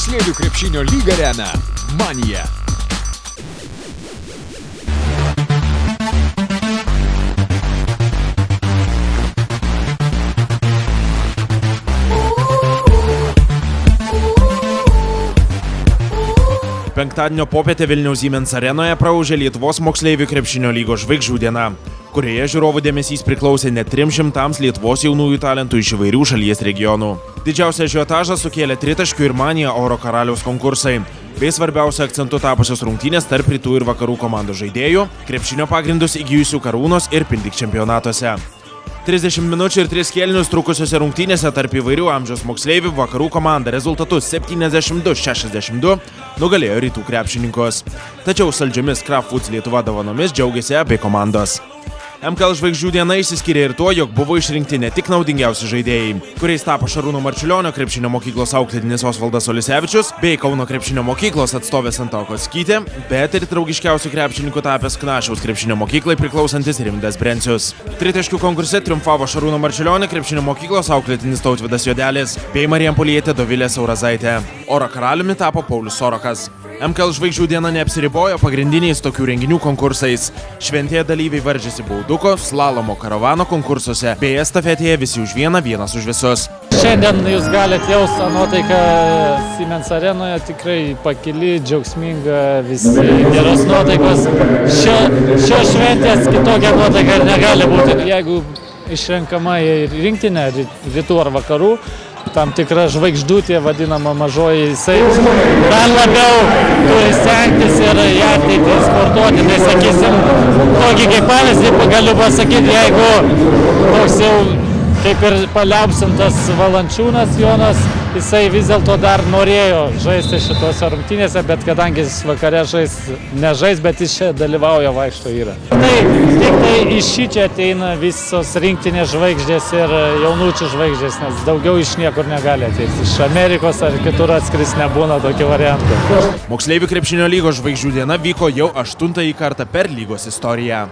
Moksleivių krepšinio lygą remia Manija. Penktadienio popietę Vilniaus Siemens arenoje praūžė Lietuvos moksleivių krepšinio lygos žvaigždžių diena, kurioje žiūrovų dėmesys priklausė net 300 Lietuvos jaunųjų talentų iš įvairių šalies regionų. Didžiausią ažiotažą sukėlė tritaškių ir Manija Oro karaliaus konkursai, bei svarbiausia akcentu tapusios rungtynės tarp rytų ir vakarų komandų žaidėjų, krepšinio pagrindus įgijusių Karūnos ir Pindik čempionatuose. 30 minučių ir 3 kėlinius trukusiose rungtynėse tarp įvairių amžiaus moksleivių vakarų komanda rezultatus 72-62 nugalėjo rytų krepšininkus. Tačiau saldžiomis Kraft Foods Lietuva dovanomis džiaugiasi abi komandos. MKL žvaigždžių diena išsiskyrė ir tuo, jog buvo išrinkti ne tik naudingiausi žaidėjai, kuriais tapo Šarūno Marčiulionio krepšinio mokyklos auklėtinis Osvaldas Olisevičius bei Kauno krepšinio mokyklos atstovė Santa Kockytė, bet ir draugiškiausių krepšininkų tapęs Knašiaus krepšinio mokyklai priklausantis Rimvydas Brencius. Tritaškių konkurse triumfavo Šarūno Marčiulionio krepšinio mokyklos auklėtinis Tautvydas Juodelis bei Marijampolietė Dovilė Saurazaitė. Oro karaliumi tapo Paulius Sorokas. MKL žvaigždžių diena neapsiribojo pagrindiniais tokių renginių konkursais. Šventėje dalyviai varžėsi bauduko, slalomo, karavano konkursuose, bei estafetėje visi už vieną, vienas už visus. Šiandien jūs galite jausti nuotaiką Siemens arenoje, tikrai pakili, džiaugsminga, visi geros nuotaikos. Šios šventės kitokia nuotaika negali būti. Jeigu išrenkama į rinktinę rytų ar vakarų, tam tikra žvaigždutė, vadinama mažoji, jisai dar labiau turi stengtis ir į ateitį sportuoti. Tai sakysim, tokį kaip pavyzdį galiu pasakyti, jeigu toks jau kaip ir paliaupsintas Valančiūnas Jonas, jisai vis dėlto dar norėjo žaisti šitose rungtynėse, bet kadangi jis vakare nežais, bet jis čia dalyvauja, vaikšto yra. Tai tik tai iš šičia ateina visos rinktinės žvaigždės ir jaunučių žvaigždės, nes daugiau iš niekur negali ateiti. Iš Amerikos ar kitur atskris nebūna tokių variantų. Moksleivių krepšinio lygos žvaigždžių diena vyko jau 8. kartą per lygos istoriją.